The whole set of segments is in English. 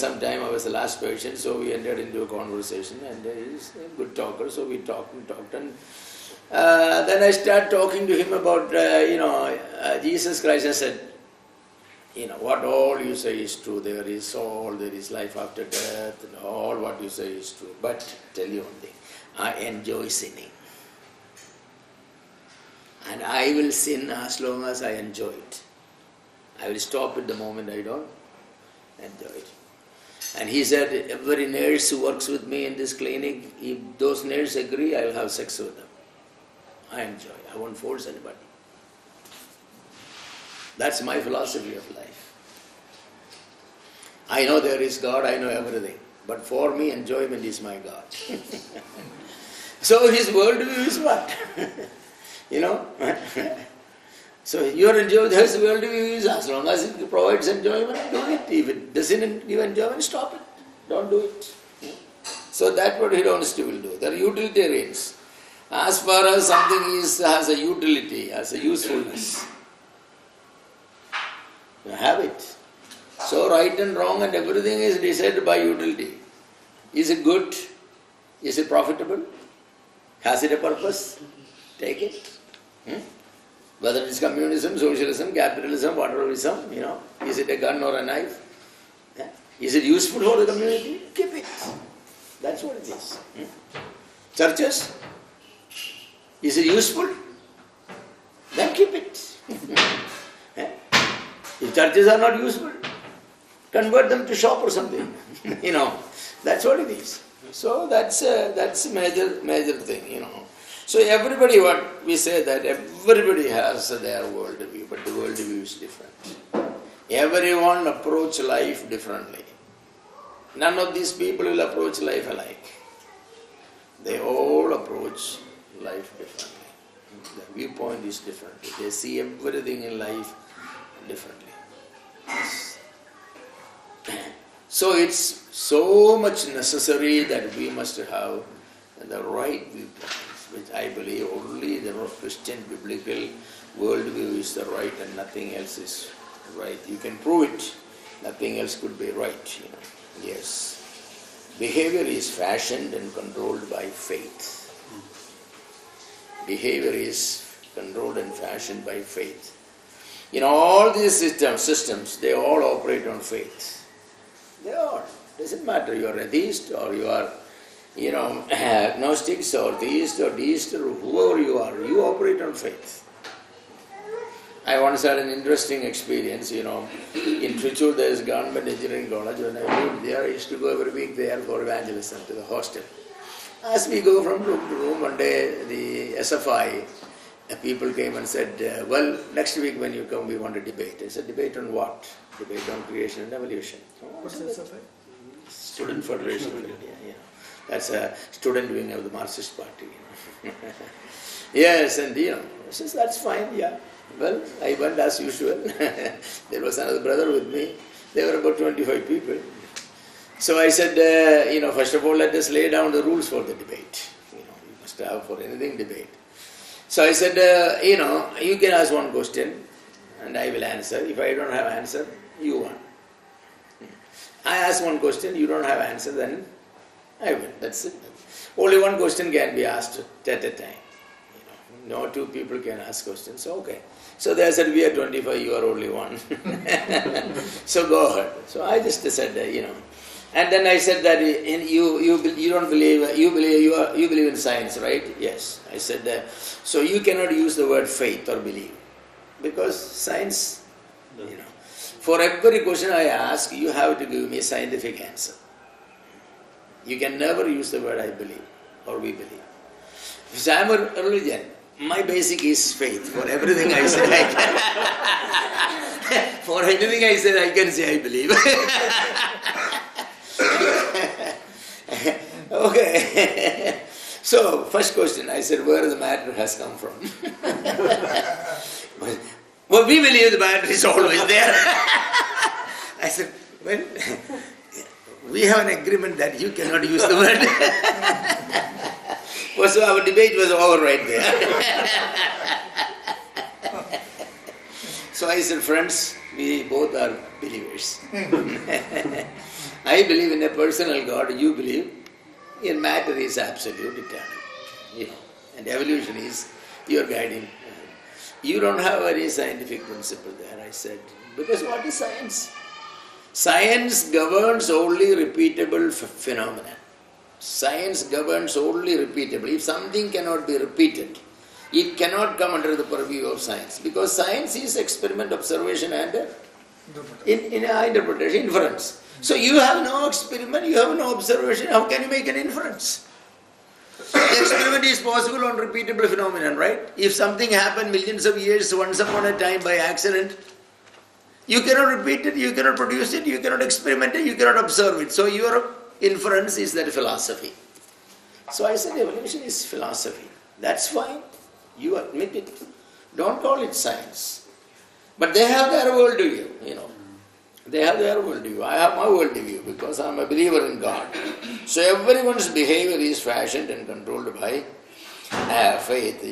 some time. I was the last patient, so we entered into a conversation, and he's a good talker, so we talked, and then I started talking to him about, Jesus Christ. I said, what all you say is true. There is soul, there is life after death, and all what you say is true. But tell you one thing, I enjoy sinning. And I will sin as long as I enjoy it. I will stop it the moment I don't enjoy it. And he said, every nurse who works with me in this clinic, if those nurses agree, I will have sex with them. I enjoy. I won't force anybody. That's my philosophy of life. I know there is God, I know everything. But for me, enjoyment is my God. So his worldview is what? So your enjoyment, his worldview is as long as it provides enjoyment, do it. If it doesn't give enjoyment, stop it. Don't do it. So that's what hedonists will do. They're utilitarians. As far as something has a utility, has a usefulness, you have it. So right and wrong and everything is decided by utility. Is it good? Is it profitable? Has it a purpose? Take it. Whether it's communism, socialism, capitalism, whateverism, is it a gun or a knife? Is it useful for the community? Keep it. That's what it is. Churches? Is it useful? Then keep it. If churches are not useful, convert them to shop or something. That's what it is. So that's a major thing, So everybody, what we say that everybody has their worldview, but the worldview is different. Everyone approach life differently. None of these people will approach life alike. They all approach life differently. The viewpoint is different. They see everything in life differently. Yes. So it's so much necessary that we must have the right viewpoint, which I believe only the Christian biblical worldview is the right and nothing else is right. You can prove it, nothing else could be right. Yes. Behavior is fashioned and controlled by faith. Behavior is controlled and fashioned by faith. All these systems, they all operate on faith. They all. Doesn't matter you are atheist or you are, agnostics or theist or deist or whoever you are, you operate on faith. I once had an interesting experience, in Trichy there is government engineering college. When I lived there, I used to go every week there for evangelism to the hostel. As we go from room to room, one day the SFI people came and said, well, next week when you come we want to debate. I said, debate on what? Debate on creation and evolution. What's the SFI? Student Federation of India, That's a student wing of the Marxist Party, Yes, and I says, that's fine, Well, I went as usual. There was another brother with me. There were about 25 people. So I said, first of all, let us lay down the rules for the debate. You must have for anything debate. So I said, you can ask one question and I will answer. If I don't have answer, you won. I ask one question, you don't have answer, then I win. That's it. Only one question can be asked at a time. No two people can ask questions. So, okay. So they said, we are 25, you are only one. So go ahead. So I just said, And then I said that you don't believe, you believe in science, right? Yes. I said so you cannot use the word faith or believe. Because science, for every question I ask, you have to give me a scientific answer. You can never use the word I believe or we believe. If I am a religion, my basic is faith. For everything I say, for anything I said, I can say I believe. Okay. So, first question, I said, where the matter has come from? Well, we believe the matter is always there. I said, well, we have an agreement that you cannot use the word. Well, so our debate was over right there. So I said, friends, we both are believers. I believe in a personal God, you believe in matter is absolute, eternal. And evolution is your guiding. You don't have any scientific principle there, I said. Because what is science? Science governs only repeatable phenomena. Science governs only repeatable. If something cannot be repeated, it cannot come under the purview of science. Because science is experiment, observation and interpretation, inference. So you have no experiment, you have no observation, how can you make an inference? The experiment is possible on repeatable phenomenon, right? If something happened millions of years once upon a time by accident, you cannot repeat it, you cannot produce it, you cannot experiment it, you cannot observe it. So your inference is that philosophy. So I said evolution is philosophy. That's fine. You admit it. Don't call it science. But they have their worldview, They have their worldview. I have my worldview because I am a believer in God. So everyone's behavior is fashioned and controlled by faith.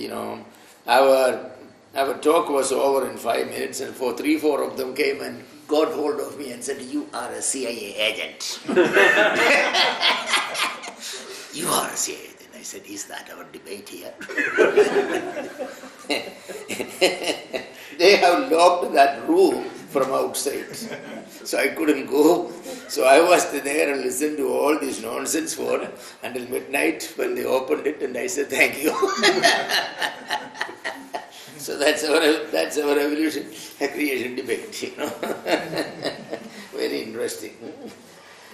Our talk was over in 5 minutes, and 4 of them came and got hold of me and said, "You are a CIA agent." You are a CIA agent. I said, "Is that our debate here?" They have locked that room from outside. So I couldn't go. So I was there and listened to all this nonsense for until midnight when they opened it, and I said, "Thank you." So that's our evolution, creation debate, Very interesting.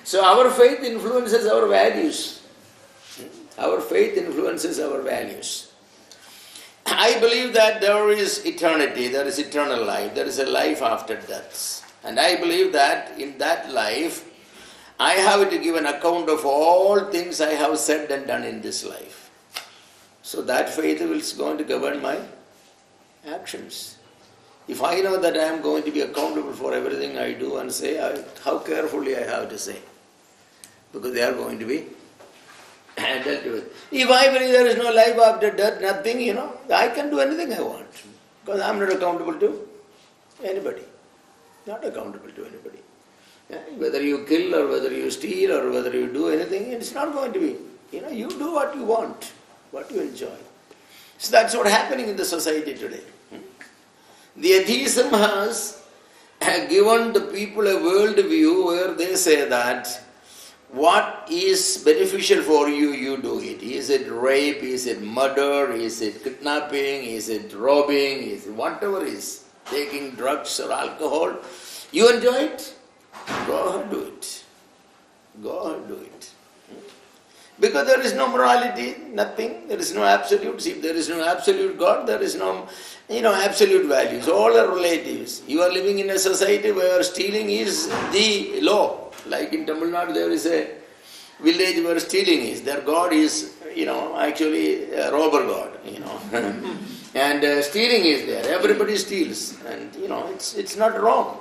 So our faith influences our values. Our faith influences our values. I believe that there is eternity, there is eternal life, there is a life after death. And I believe that in that life, I have to give an account of all things I have said and done in this life. So that faith is going to govern my actions. If I know that I am going to be accountable for everything I do and say, how carefully I have to say. Because they are going to be dealt with. If I believe there is no life after death, nothing, I can do anything I want. Because I am not accountable to anybody. Not accountable to anybody. Whether you kill or whether you steal or whether you do anything, it's not going to be. You do what you want, what you enjoy. So that's what's happening in the society today. The atheism has given the people a world view where they say that what is beneficial for you, you do it. Is it rape? Is it murder? Is it kidnapping? Is it robbing? Is it whatever is, taking drugs or alcohol? You enjoy it? Go ahead, do it. Go ahead, do it. Because there is no morality, nothing. There is no absolutes. If there is no absolute God, there is no, absolute values. All are relatives. You are living in a society where stealing is the law. Like in Tamil Nadu, there is a village where stealing is. Their God is, actually a robber God, And stealing is there. Everybody steals. And, it's not wrong.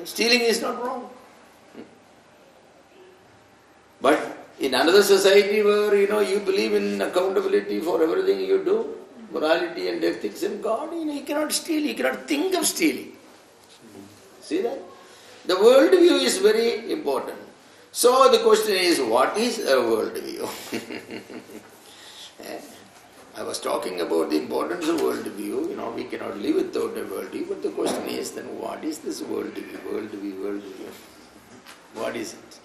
Stealing is not wrong. But in another society where, you believe in accountability for everything you do, morality and ethics in God, you cannot steal, you cannot think of stealing. See that? The worldview is very important. So the question is, what is a worldview? I was talking about the importance of worldview. We cannot live without a worldview, but the question is then, what is this worldview? Worldview. What is it?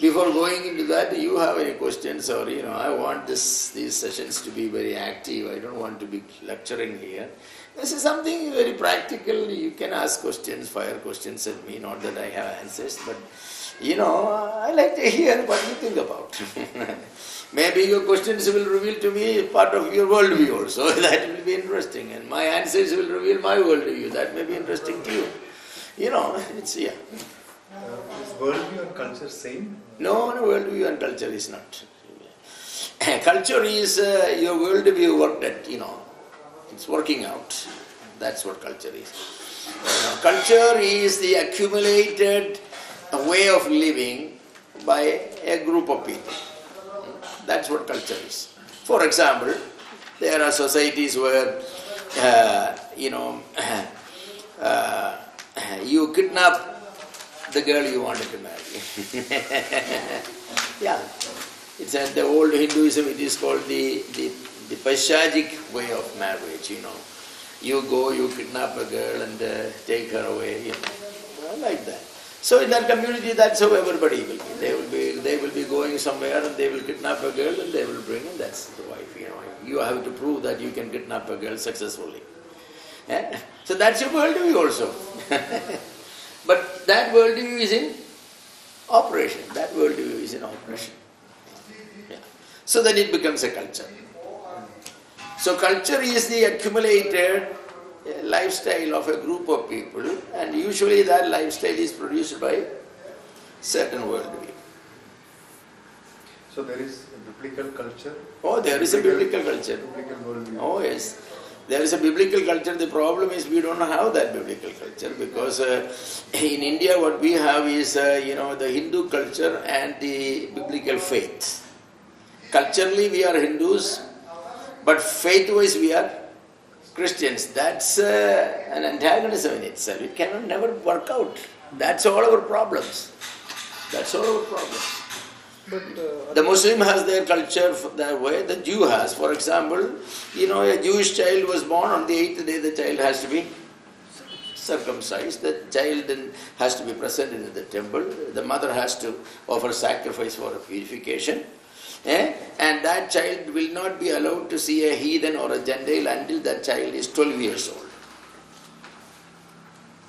Before going into that, do you have any questions or, I want these sessions to be very active. I don't want to be lecturing here. This is something very practical. You can ask questions, fire questions at me. Not that I have answers, but, I like to hear what you think about. Maybe your questions will reveal to me part of your worldview also. That will be interesting. And my answers will reveal my worldview. That may be interesting to you. It's, yeah. Is worldview and culture same? No, worldview and culture is not. Culture is your worldview worked at, it's working out. That's what culture is. Culture is the accumulated way of living by a group of people. That's what culture is. For example, there are societies where, you kidnap the girl you wanted to marry. Yeah. It's in the old Hinduism, it is called the Paishajic way of marriage, You go, you kidnap a girl and take her away, like that. So in that community, that's how everybody will be. They will be going somewhere and they will kidnap a girl and they will bring, and that's the wife, You have to prove that you can kidnap a girl successfully. Yeah? So that's your worldview also. But that worldview is in operation. That worldview is in operation. Yeah. So then it becomes a culture. So culture is the accumulated lifestyle of a group of people, and usually that lifestyle is produced by certain worldview. So there is a biblical culture? Oh, there is a biblical culture. Biblical worldview. Oh, yes. There is a biblical culture. The problem is we don't have that biblical culture because in India what we have is, the Hindu culture and the biblical faith. Culturally we are Hindus, but faith-wise we are Christians. That's an antagonism in itself. It cannot never work out. That's all our problems. That's all our problems. But the Muslim has their culture that way, the Jew has. For example, a Jewish child was born, on the 8th day the child has to be circumcised. The child then has to be presented in the temple. The mother has to offer sacrifice for a purification. And that child will not be allowed to see a heathen or a Gentile until that child is 12 years old.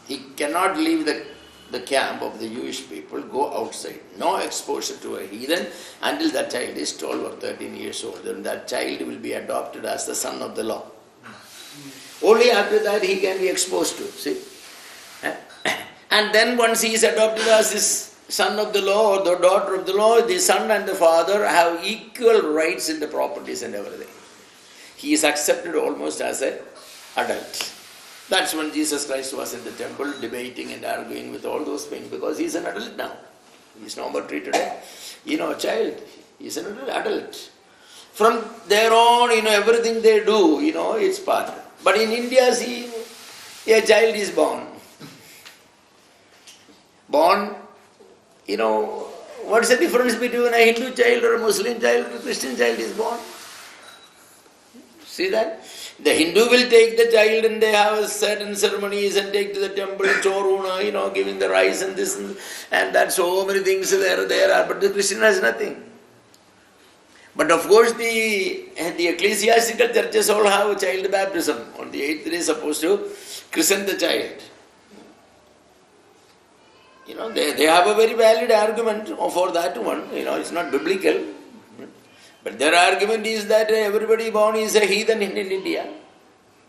He cannot leave the camp of the Jewish people, go outside. No exposure to a heathen until that child is 12 or 13 years old. Then that child will be adopted as the son of the law. Only after that he can be exposed to, see. And then once he is adopted as his son of the law or the daughter of the law, the son and the father have equal rights in the properties and everything. He is accepted almost as an adult. That's when Jesus Christ was in the temple debating and arguing with all those things, because he is an adult now. He is no more treated as, a child. He is an adult. From there on, everything they do, it's part. But in India, see, a child is born. What's the difference between a Hindu child or a Muslim child or a Christian child is born? See that? The Hindu will take the child and they have certain ceremonies and take to the temple, choruna, giving the rice and this and that, so many things there are, but the Christian has nothing. But of course the ecclesiastical churches all have child baptism. On the 8th day supposed to christen the child. They have a very valid argument for that one. It's not biblical. But their argument is that everybody born is a heathen in India.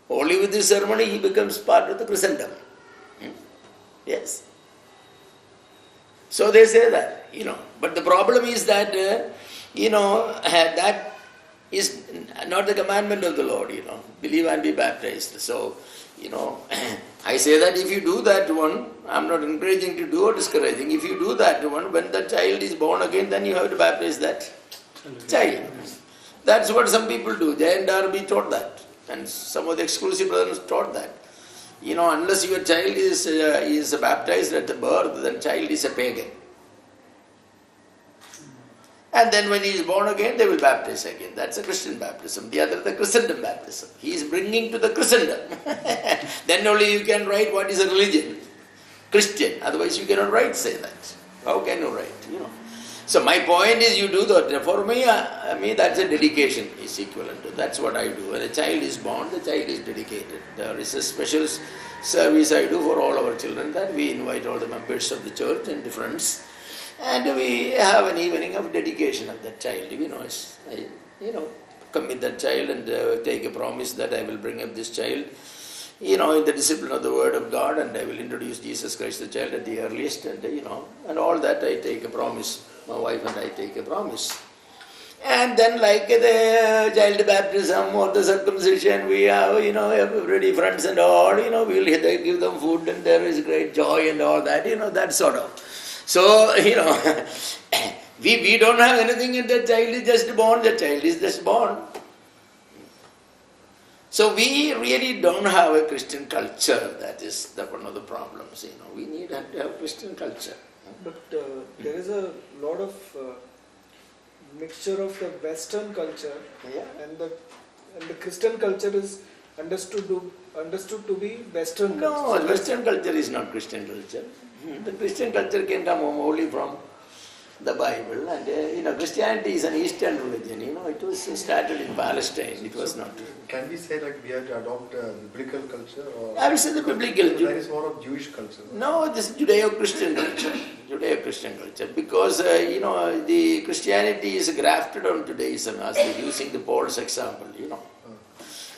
Only with this ceremony he becomes part of the Christendom. Yes. So they say that, But the problem is that, that is not the commandment of the Lord, Believe and be baptized. So, I say that if you do that one, I'm not encouraging to do or discouraging. If you do that one, when the child is born again, then you have to baptize that child. That's what some people do. Jay Darby taught that. And some of the exclusive brothers taught that. Unless your child is baptized at the birth, then child is a pagan. And then when he is born again, they will baptize again. That's a Christian baptism. The other, the Christendom baptism. He is bringing to the Christendom. Then only you can write what is a religion. Christian. Otherwise you cannot write, say that. How can you write? So my point is you do that. For me, that's a dedication is equivalent to. That's what I do. When a child is born, the child is dedicated. There is a special service I do for all our children, that we invite all the members of the church and the friends. And we have an evening of dedication of that child. Commit that child and take a promise that I will bring up this child, in the discipline of the Word of God, and I will introduce Jesus Christ the child at the earliest, and all that I take a promise. My wife and I take a promise. And then like the child baptism or the circumcision, we have, everybody, friends and all, we'll give them food and there is great joy and all that, that sort of. So, we don't have anything and the child is just born, the child is just born. So we really don't have a Christian culture. That is one of the problems. We need to have Christian culture. But there is a lot of mixture of the Western culture and the Christian culture is understood to be Western No, culture. Western culture is not Christian culture. The Christian culture can come only from the Bible, and Christianity is an Eastern religion. It was started in Palestine. It was not. Can we say like we have to adopt biblical culture, or I will say the biblical. that is more of Jewish culture? No, this is Judeo-Christian culture. Judeo-Christian culture, because the Christianity is grafted on Judaism, as they're using the Paul's example.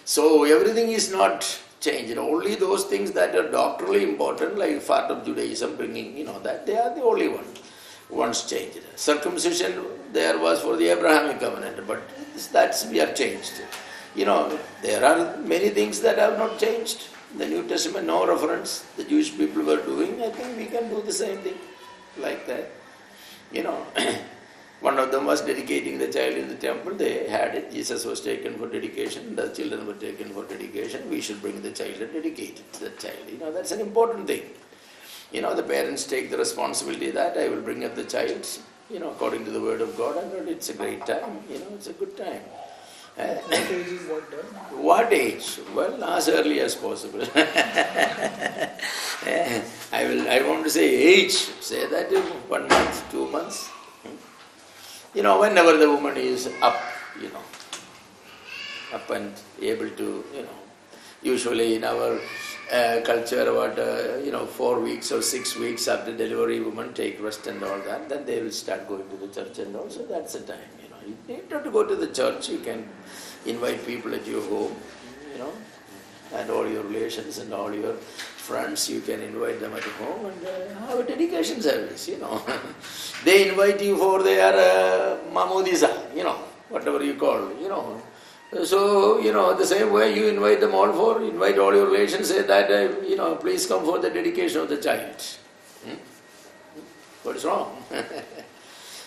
So everything is not changed. Only those things that are doctrinally important, like part of Judaism, bringing that they are the only ones changed. Circumcision there was for the Abrahamic covenant, but that's we have changed. There are many things that have not changed. The New Testament, no reference. The Jewish people were doing. I think we can do the same thing, like that. One of them was dedicating the child in the temple. They had it. Jesus was taken for dedication. The children were taken for dedication. We should bring the child and dedicate it to the child. That's an important thing. The parents take the responsibility that I will bring up the child, according to the word of God, and it's a great time. It's a good time. What age is that done? What age? Well, as early as possible. I want to say age. Say that 1 month, 2 months. Whenever the woman is up, up and able to, usually in our culture about, 4 weeks or 6 weeks after delivery, women take rest and all that, then they will start going to the church, and also that's the time, You don't have to go to the church, you can invite people at your home, and all your relations and all your friends, you can invite them at home and have a dedication service, They invite you for their Mamudisa, whatever you call, So, the same way you invite them all invite all your relations, say that, please come for the dedication of the child. What's wrong?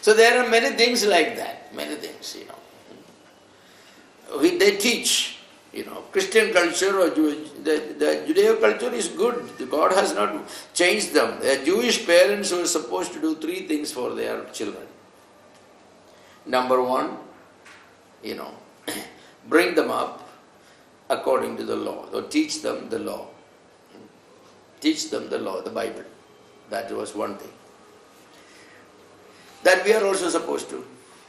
So there are many things like that, many things, They teach, Christian culture or the Judeo culture is good. God has not changed them. The Jewish parents were supposed to do 3 things for their children. Number 1, bring them up according to the law, or teach them the law. Teach them the law, the Bible. That was one thing. That we are also supposed to.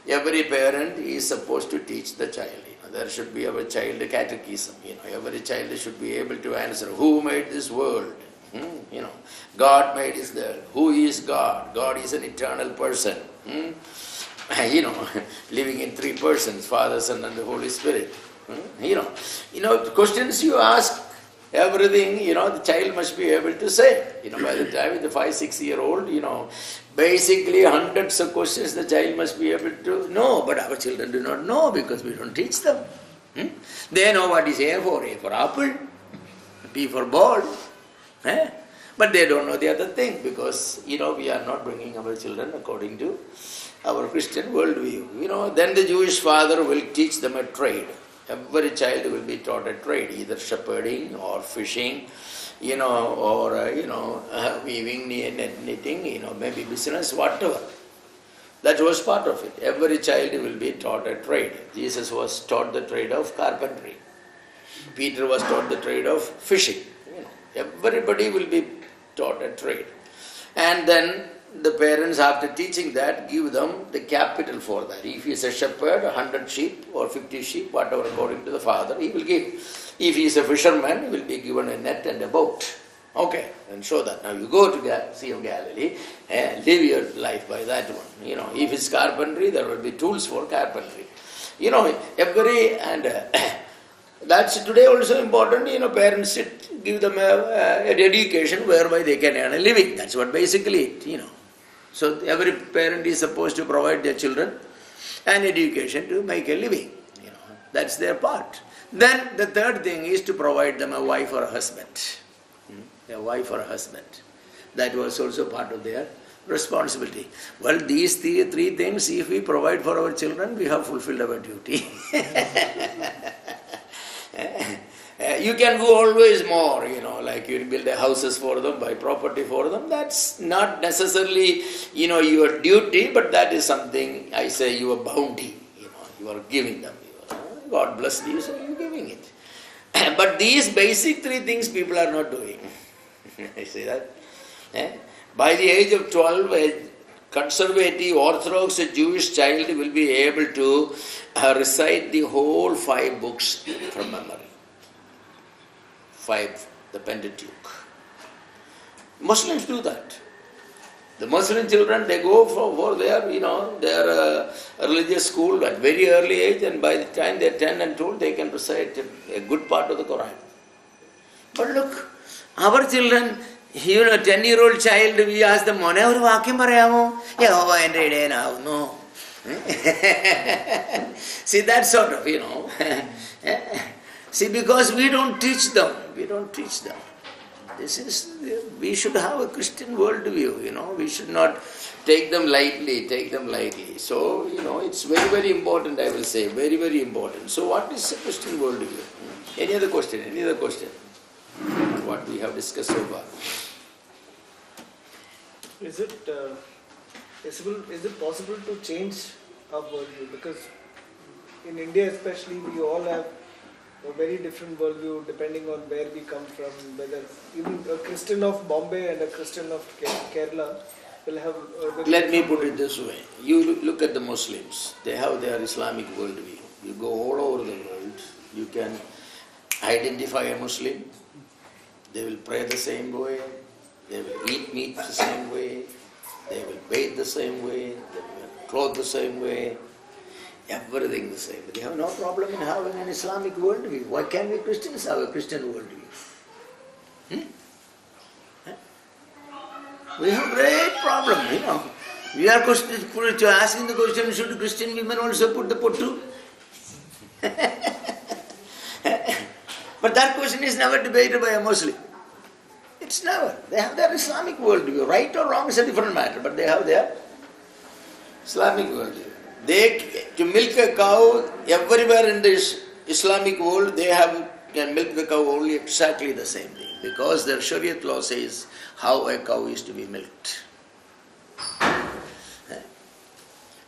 Every parent is supposed to teach the child. There should be our child catechism. Every child should be able to answer, who made this world? God made this world. Who is God? God is an eternal person. Living in 3 persons, Father, Son, and the Holy Spirit. The questions you ask, everything, the child must be able to say. By the time the 5-6-year-old, basically hundreds of questions the child must be able to know, but our children do not know because we don't teach them. They know what is A for apple, B for ball, but they don't know the other thing because, we are not bringing our children according to our Christian worldview. Then the Jewish father will teach them a trade. Every child will be taught a trade, either shepherding or fishing, or, weaving, knitting, maybe business, whatever. That was part of it. Every child will be taught a trade. Jesus was taught the trade of carpentry. Peter was taught the trade of fishing. Everybody will be taught a trade. And then the parents, after teaching that, give them the capital for that. If he is a shepherd, 100 sheep or 50 sheep, whatever according to the father, he will give. If he is a fisherman, he will be given a net and a boat. Okay, and show that. Now you go to Sea of Galilee and live your life by that one. If it's carpentry, there will be tools for carpentry. That's today also important. Parents give them a dedication whereby they can earn a living. That's what basically it, So every parent is supposed to provide their children an education to make a living. That's their part. Then the third thing is to provide them a wife or a husband. A wife or a husband. That was also part of their responsibility. Well, these 3 things, if we provide for our children, we have fulfilled our duty. You can go always more, like you build houses for them, buy property for them. That's not necessarily, your duty, but that is something, I say, your bounty. You are giving them. God bless you, so you are giving it. But these basic three things people are not doing. You see that? By the age of 12, a conservative, orthodox Jewish child will be able to recite the whole 5 books from memory. 5, the Pentateuch. Muslims do that. The Muslim children, they go for their, their religious school at very early age, and by the time they're 10 and 12, they can recite a good part of the Quran. But look, our children, 10-year-old child, we ask them, Mone oru vakyam parayamo? Yehova ente idayanavuന്നു. See, that sort of, See, because we don't teach them. We don't teach them. We should have a Christian worldview, we should not take them lightly. So, it's very, very important, I will say, very, very important. So, what is a Christian worldview? Any other question? What we have discussed so far. Is it possible to change our worldview? Because in India especially, we all have a very different worldview depending on where we come from. Whether even a Christian of Bombay and a Christian of Kerala will have a very Let me put it this way. You look at the Muslims. They have their Islamic worldview. You go all over the world. You can identify a Muslim. They will pray the same way. They will eat meat the same way. They will bathe the same way. They will clothe the same way. Everything the same. They have no problem in having an Islamic worldview. Why can't we Christians have a Christian worldview? We have great problem, We are asking the question, should Christian women also put the pottu? But that question is never debated by a Muslim. It's never. They have their Islamic worldview. Right or wrong is a different matter, but they have their Islamic worldview. To milk a cow, everywhere in the Islamic world, can milk the cow only exactly the same thing. Because their Shariat law says how a cow is to be milked.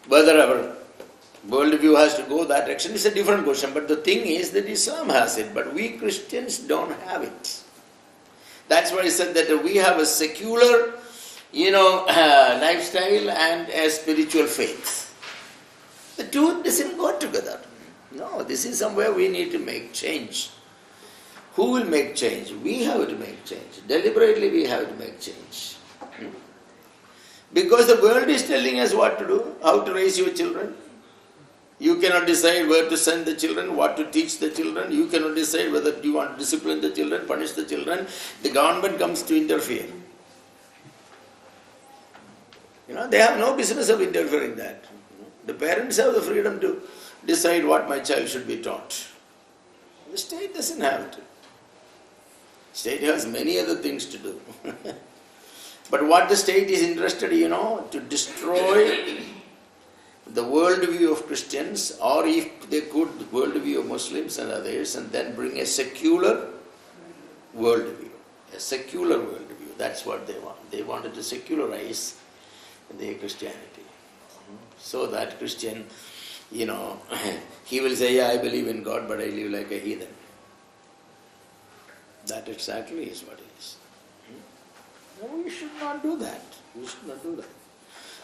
Whether our worldview has to go that direction is a different question. But the thing is that Islam has it, but we Christians don't have it. That's why I said that we have a secular, lifestyle and a spiritual faith. The two doesn't go together. No, this is somewhere we need to make change. Who will make change? We have to make change. Deliberately we have to make change. Because the world is telling us what to do, how to raise your children. You cannot decide where to send the children, what to teach the children. You cannot decide whether you want to discipline the children, punish the children. The government comes to interfere. They have no business of interfering that. The parents have the freedom to decide what my child should be taught. The state doesn't have to. State has many other things to do. But what the state is interested, to destroy the worldview of Christians, or if they could, the worldview of Muslims and others, and then bring a secular worldview. A secular worldview. That's what they want. They wanted to secularize their Christianity. So that Christian, he will say, I believe in God, but I live like a heathen. That exactly is what it is. No, we should not do that. We should not do that.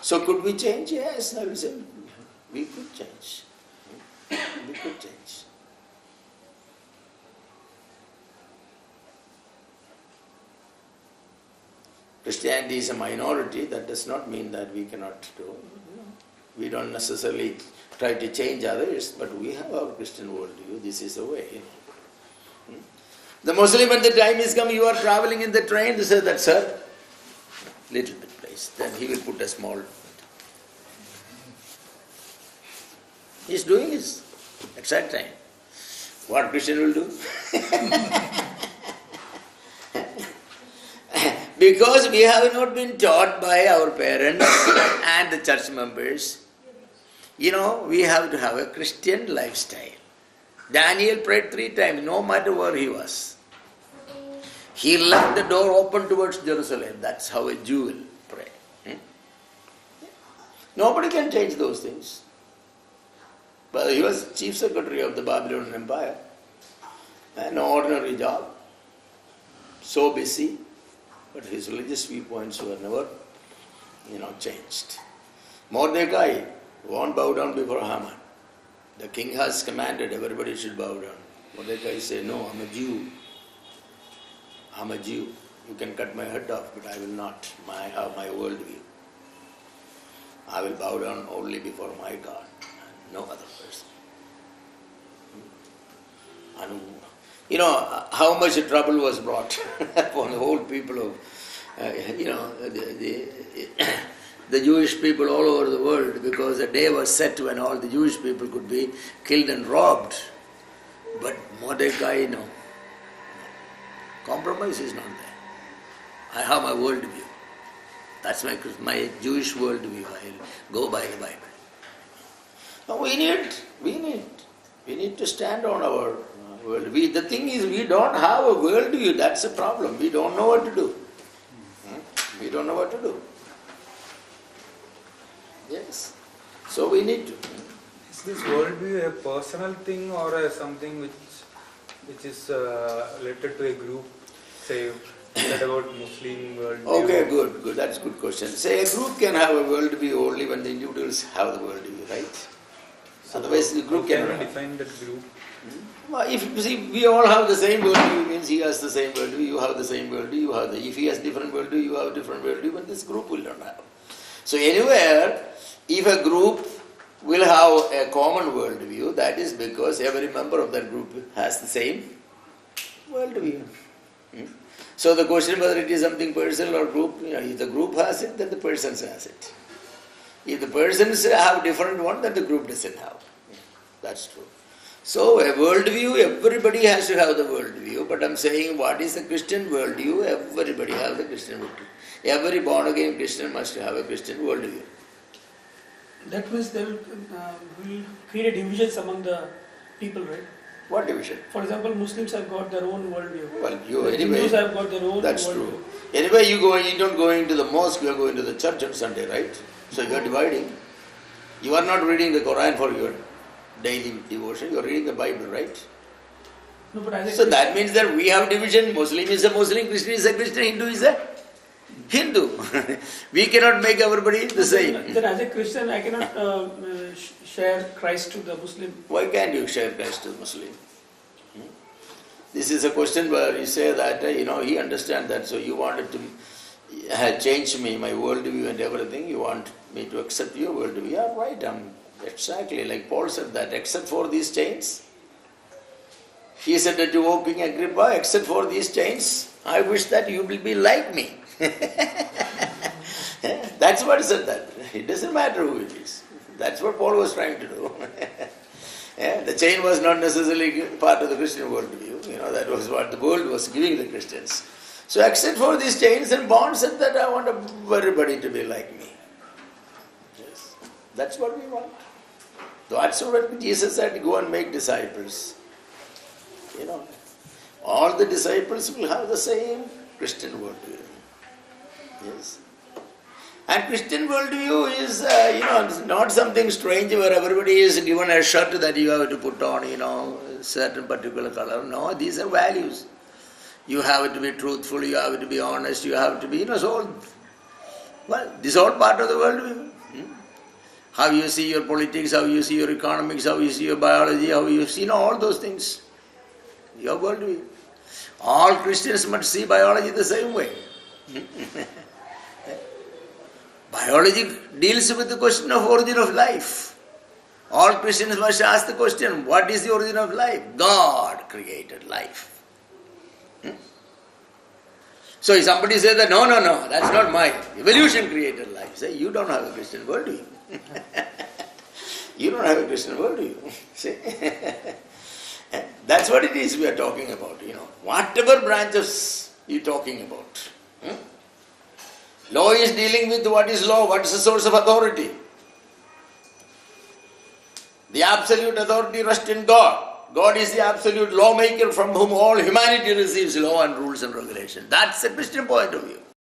So could we change? Yes, I will say, we could change. We could change. Christianity is a minority. That does not mean that we cannot do. We don't necessarily try to change others, but we have our Christian worldview. This is the way. The Muslim, at the time is come, you are traveling in the train, they say that, sir, little bit place. Then he will put a small. He is doing his exact time. What Christian will do? Because we have not been taught by our parents and the church members, we have to have a Christian lifestyle. Daniel prayed 3 times, no matter where he was. He left the door open towards Jerusalem. That's how a Jew will pray. Nobody can change those things. But he was chief secretary of the Babylonian Empire. An ordinary job. So busy. But his religious viewpoints were never, changed. Mordecai won't bow down before Haman. The king has commanded everybody should bow down. Mordecai said, no, I'm a Jew. I'm a Jew. You can cut my head off, but I will not. I have my worldview. I will bow down only before my God, and no other person. And how much trouble was brought upon the whole people of, the Jewish people all over the world, because a day was set when all the Jewish people could be killed and robbed. But Mordecai, no. Compromise is not there. I have my worldview. That's my Jewish worldview. I'll go by the Bible. Now we need to stand on our worldview. The thing is, we don't have a worldview. That's a problem. We don't know what to do. We don't know what to do. Yes. So we need to. Is this worldview a personal thing or something which is related to a group? Say that about Muslim worldview. Okay, good. That's a good question. Say a group can have a worldview only when the individuals have the worldview, right? So otherwise, the group can cannot define that group. Well, if you see, we all have the same worldview, means he has the same worldview, you have the same worldview, if he has different worldview, you have different worldview, but this group will not have. So anywhere, if a group will have a common worldview, that is because every member of that group has the same worldview. So the question whether it is something personal or group, if the group has it, then the persons has it. If the persons have different one, then the group doesn't have. That's true. So a worldview, everybody has to have the worldview, but I'm saying what is the Christian worldview? Everybody has the Christian worldview. Every born again Christian must have a Christian worldview. That means they will create divisions among the people, right? What division? For example, Muslims have got their own worldview. Well, Hindus have got their own that's worldview. true. Anyway, you don't go into the mosque, you are going to the church on Sunday, right? So you are dividing. You are not reading the Quran for your daily devotion, you are reading the Bible, right? No, but So that means that we have division. Muslim is a Muslim, Christian is a Christian, Hindu is a Hindu. We cannot make everybody the same. Then as a Christian, I cannot share Christ to the Muslim. Why can't you share Christ to the Muslim? This is a question where you say that, he understands that, so you wanted to change me, my worldview and everything, you want me to accept your worldview. Yeah, right, exactly like Paul said that, except for these chains. He said that to King Agrippa, except for these chains, I wish that you will be like me. That's what he said that. It doesn't matter who it is. That's what Paul was trying to do. The chain was not necessarily part of the Christian worldview. That was what the world was giving the Christians. So except for these chains and bonds, said that I want everybody to be like me. Yes. That's what we want. That's what Jesus said, go and make disciples. All the disciples will have the same Christian worldview. Yes. And Christian worldview is, not something strange where everybody is given a shirt that you have to put on, certain particular color. No, these are values. You have to be truthful, you have to be honest, you have to be, so. Well, this is all part of the worldview. How you see your politics, how you see your economics, how you see your biology, how you see, all those things. Your worldview. All Christians must see biology the same way. Biology deals with the question of origin of life. All Christians must ask the question, what is the origin of life? God created life. So if somebody says that, no, that's not mine. Evolution created life. Say, you don't have a Christian worldview. You don't have a Christian worldview. See? That's what it is we are talking about, Whatever branches you're talking about. Law is dealing with what is law, what is the source of authority. The absolute authority rests in God. God is the absolute lawmaker from whom all humanity receives law and rules and regulation. That's the Christian point of view.